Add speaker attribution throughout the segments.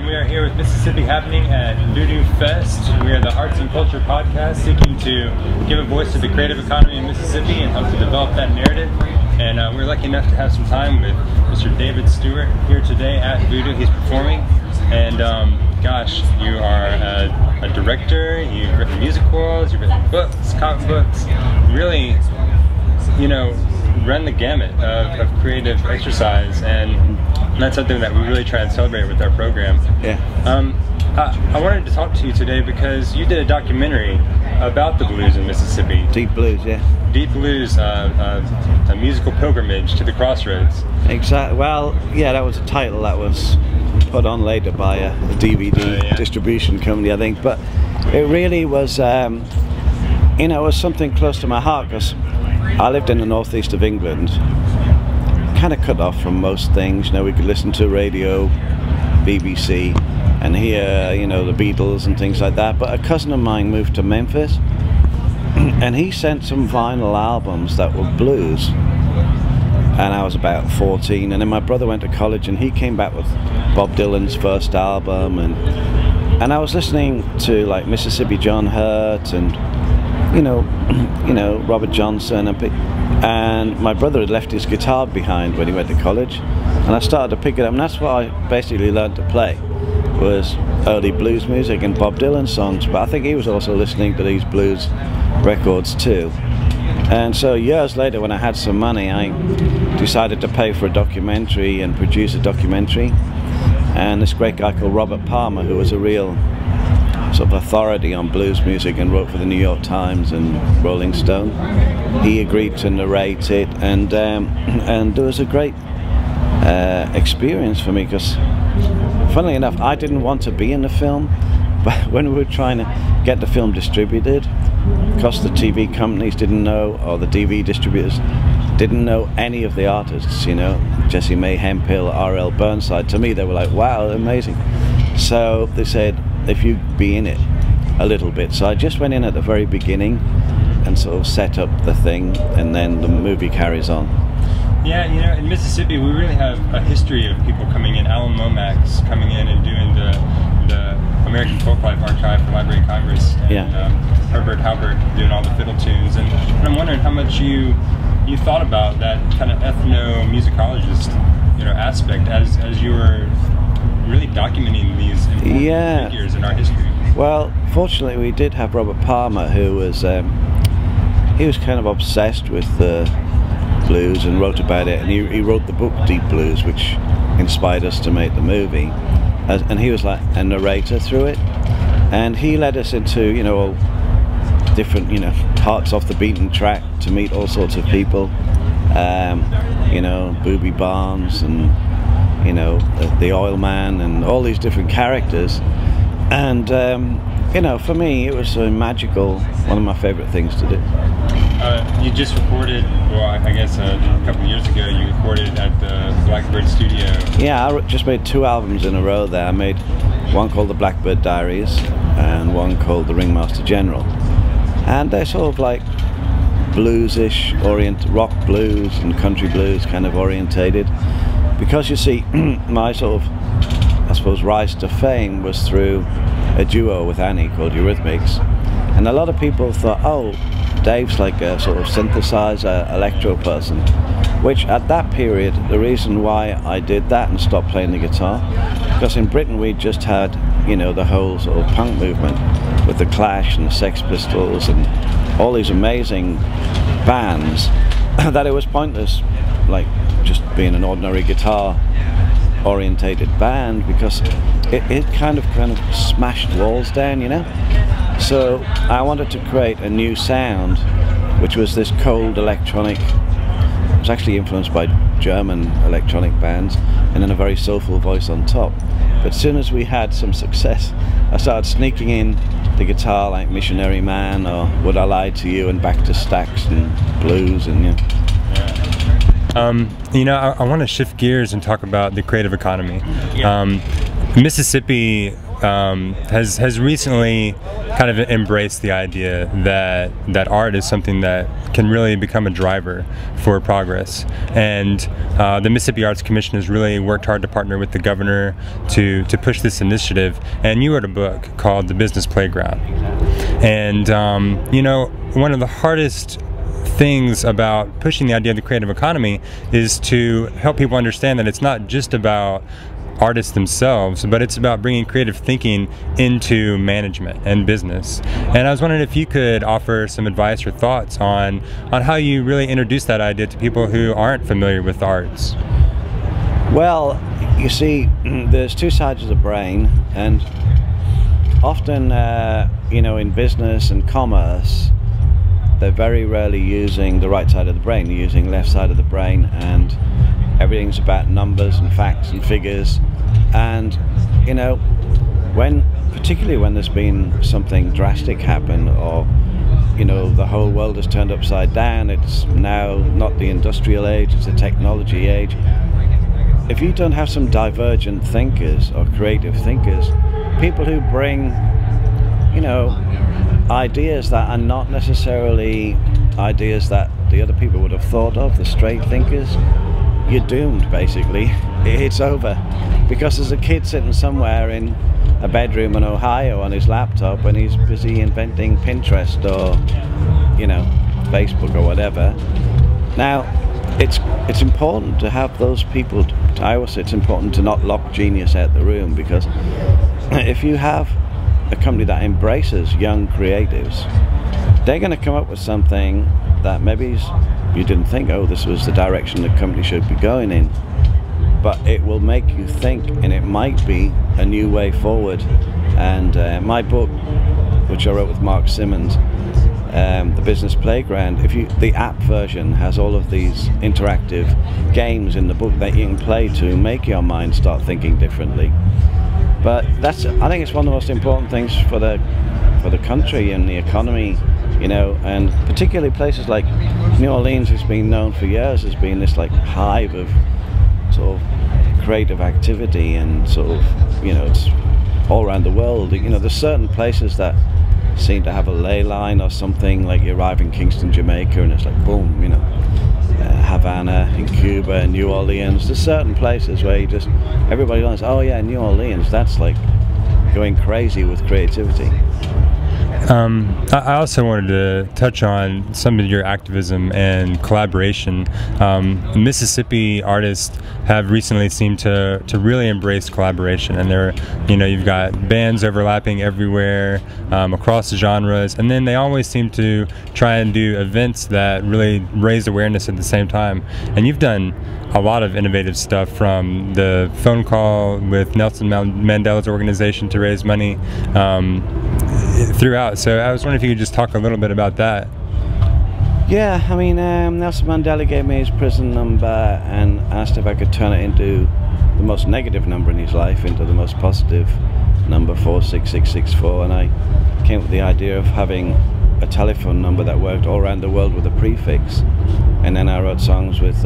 Speaker 1: We are here with Mississippi Happening at Voodoo Fest. We are the Arts and Culture podcast seeking to give a voice to the creative economy in Mississippi and help to develop that narrative. And we're lucky enough to have some time with Mr. David Stewart here today at Voodoo. He's performing. And gosh, you are a director, you've written musicals, you've written books, comic books, really, you know, run the gamut of creative exercise, and that's something that we really try and celebrate with our program.
Speaker 2: Yeah.
Speaker 1: I wanted to talk to you today because you did a documentary about the blues in Mississippi.
Speaker 2: Deep Blues, yeah.
Speaker 1: Deep Blues, a musical pilgrimage to the crossroads.
Speaker 2: Exactly. Well, yeah, that was a title that was put on later by a DVD distribution company, I think. But it really was, you know, it was something close to my heart because I lived in the northeast of England, kind of cut off from most things. You know, we could listen to radio, BBC, and hear, you know, the Beatles and things like that. But a cousin of mine moved to Memphis, and he sent some vinyl albums that were blues. And I was about 14, and then my brother went to college, and he came back with Bob Dylan's first album, and I was listening to like Mississippi John Hurt and you know Robert Johnson, and my brother had left his guitar behind when he went to college, and I started to pick it up, and that's what I basically learned to play, was early blues music and Bob Dylan songs. But I think he was also listening to these blues records too. And so years later, when I had some money, I decided to pay for a documentary and produce a documentary. And this great guy called Robert Palmer, who was a real sort of authority on blues music and wrote for the New York Times and Rolling Stone, he agreed to narrate it, and it was a great experience for me because, funnily enough, I didn't want to be in the film, but when we were trying to get the film distributed, because the TV companies didn't know, or the DVD distributors didn't know any of the artists, you know, Jesse May, Hemphill, R.L. Burnside. To me, they were like, wow, amazing. So they said, if you be in it a little bit. So I just went in at the very beginning and sort of set up the thing, and then the movie carries on.
Speaker 1: Yeah, you know, in Mississippi, we really have a history of people coming in. Alan Lomax coming in and doing the American Folklife Archive for Library of Congress, and Herbert Halbert doing all the fiddle tunes. And I'm wondering how much you thought about that kind of ethnomusicologist, you know, aspect as you were really documenting these important figures in our history. Well,
Speaker 2: fortunately, we did have Robert Palmer, who was he was kind of obsessed with the blues and wrote about it, and he wrote the book Deep Blues, which inspired us to make the movie. And he was like a narrator through it, and he led us into, you know, all different, you know, parts off the beaten track to meet all sorts of people, you know, Booby Barnes and, you know, the Oil Man and all these different characters. And you know, for me, it was magical, one of my favorite things to do.
Speaker 1: You just recorded, well, I guess a couple of years ago, you recorded at the Blackbird Studio.
Speaker 2: Yeah, I just made 2 albums in a row there. I made one called The Blackbird Diaries and one called The Ringmaster General. And they're sort of like bluesish, rock blues and country blues kind of orientated. Because you see, my sort of, I suppose, rise to fame was through a duo with Annie called Eurythmics. And a lot of people thought, oh, Dave's like a sort of synthesizer, electro person. Which at that period, the reason why I did that and stopped playing the guitar, because in Britain we just had, you know, the whole sort of punk movement with the Clash and the Sex Pistols and all these amazing bands, that it was pointless, like, just being an ordinary guitar orientated band, because it kind of smashed walls down, you know. So I wanted to create a new sound, which was this cold electronic. It was actually influenced by German electronic bands, and then a very soulful voice on top. But as soon as we had some success, I started sneaking in the guitar like Missionary Man or Would I Lie to You and Back to Stax and blues and
Speaker 1: you know, I want to shift gears and talk about the creative economy. Mississippi has recently kind of embraced the idea that art is something that can really become a driver for progress. And the Mississippi Arts Commission has really worked hard to partner with the governor to push this initiative. And you wrote a book called The Business Playground. And you know, one of the hardest things about pushing the idea of the creative economy is to help people understand that it's not just about artists themselves, but it's about bringing creative thinking into management and business. And I was wondering if you could offer some advice or thoughts on how you really introduce that idea to people who aren't familiar with the arts.
Speaker 2: Well, you see, there's two sides of the brain, and often, you know, in business and commerce, they're very rarely using the right side of the brain. They're using left side of the brain, and everything's about numbers and facts and figures. And you know, particularly when there's been something drastic happen, or you know, the whole world has turned upside down, it's now not the industrial age, it's the technology age. If you don't have some divergent thinkers or creative thinkers, people who bring, you know, ideas that are not necessarily ideas that the other people would have thought of, the straight thinkers, you're doomed basically. It's over. Because there's a kid sitting somewhere in a bedroom in Ohio on his laptop and he's busy inventing Pinterest or, you know, Facebook or whatever. Now, it's important to have those people. I always say it's important to not lock genius out the room, because if you have a company that embraces young creatives, they're going to come up with something that maybe you didn't think, oh, this was the direction the company should be going in, but it will make you think, and it might be a new way forward. And my book, which I wrote with Mark Simmons, The Business Playground, the app version has all of these interactive games in the book that you can play to make your mind start thinking differently. But I think it's one of the most important things for the country and the economy, you know, and particularly places like New Orleans, who's been known for years as being this like hive of sort of creative activity, and sort of, you know, it's all around the world. You know, there's certain places that seem to have a ley line or something, like you arrive in Kingston, Jamaica, and it's like boom, you know, Havana in Cuba and New Orleans. There's certain places where you just, everybody knows, oh yeah, New Orleans, that's like going crazy with creativity.
Speaker 1: I also wanted to touch on some of your activism and collaboration. Mississippi artists have recently seemed to really embrace collaboration, and you've got bands overlapping everywhere, across the genres, and then they always seem to try and do events that really raise awareness at the same time. And you've done a lot of innovative stuff, from the phone call with Nelson Mandela's organization to raise money throughout. So I was wondering if you could just talk a little bit about that.
Speaker 2: Yeah, I mean, Nelson Mandela gave me his prison number and asked if I could turn it into the most negative number in his life into the most positive number, 46664, and I came up with the idea of having a telephone number that worked all around the world with a prefix. And then I wrote songs with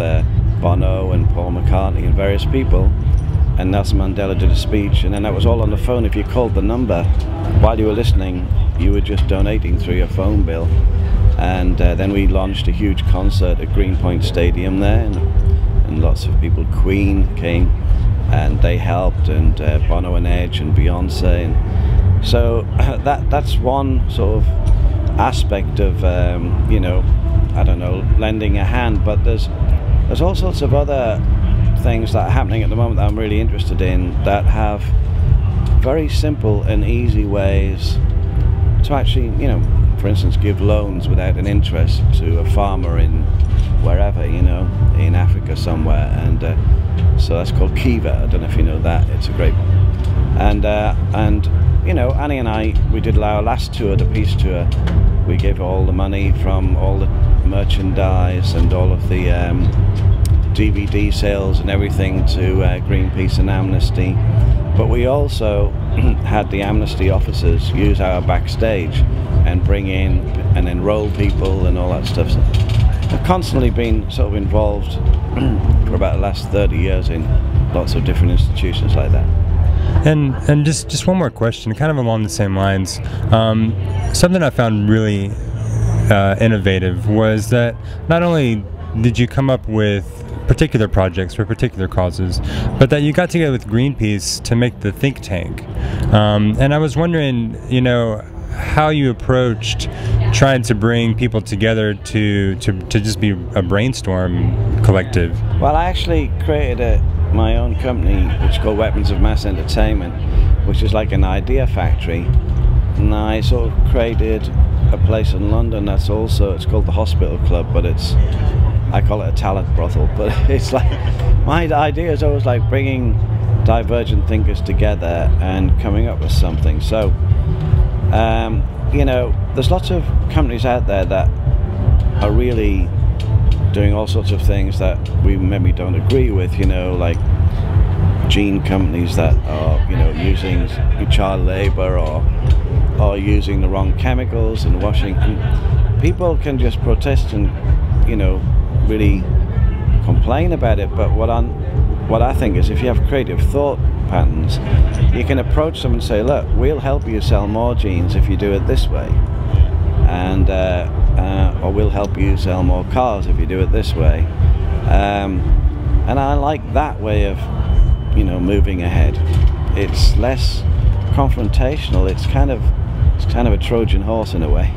Speaker 2: Bono and Paul McCartney and various people, and Nelson Mandela did a speech, and then that was all on the phone. If you called the number while you were listening, you were just donating through your phone bill. And then we launched a huge concert at Greenpoint Stadium there, and lots of people, Queen came and they helped, and Bono and Edge and Beyonce, and so that's one sort of aspect of you know, I don't know, lending a hand. But there's all sorts of other things that are happening at the moment that I'm really interested in, that have very simple and easy ways to actually, you know, for instance, give loans without an interest to a farmer in wherever, you know, in Africa somewhere. And so that's called Kiva. I don't know if you know that. It's a great one. And you know, Annie and I, we did our last tour, the peace tour. We gave all the money from all the merchandise and all of the DVD sales and everything to Greenpeace and Amnesty. But we also had the Amnesty officers use our backstage and bring in and enroll people and all that stuff. So I've constantly been sort of involved for about the last 30 years in lots of different institutions like that.
Speaker 1: And just one more question, kind of along the same lines. Something I found really innovative was that not only did you come up with particular projects for particular causes, but that you got together with Greenpeace to make the think tank. And I was wondering, you know, how you approached trying to bring people together to just be a brainstorm collective.
Speaker 2: Well, I actually created my own company, which is called Weapons of Mass Entertainment, which is like an idea factory. And I sort of created a place in London that's also, it's called the Hospital Club, but I call it a talent brothel, but it's like, my idea is always like bringing divergent thinkers together and coming up with something. So, you know, there's lots of companies out there that are really doing all sorts of things that we maybe don't agree with, you know, like gene companies that are, you know, using child labor or using the wrong chemicals and washing. And people can just protest and, you know, really complain about it, but what I think is, if you have creative thought patterns, you can approach them and say, look, we'll help you sell more jeans if you do it this way, and or we'll help you sell more cars if you do it this way, and I like that way of, you know, moving ahead. It's less confrontational. It's kind of a Trojan horse in a way.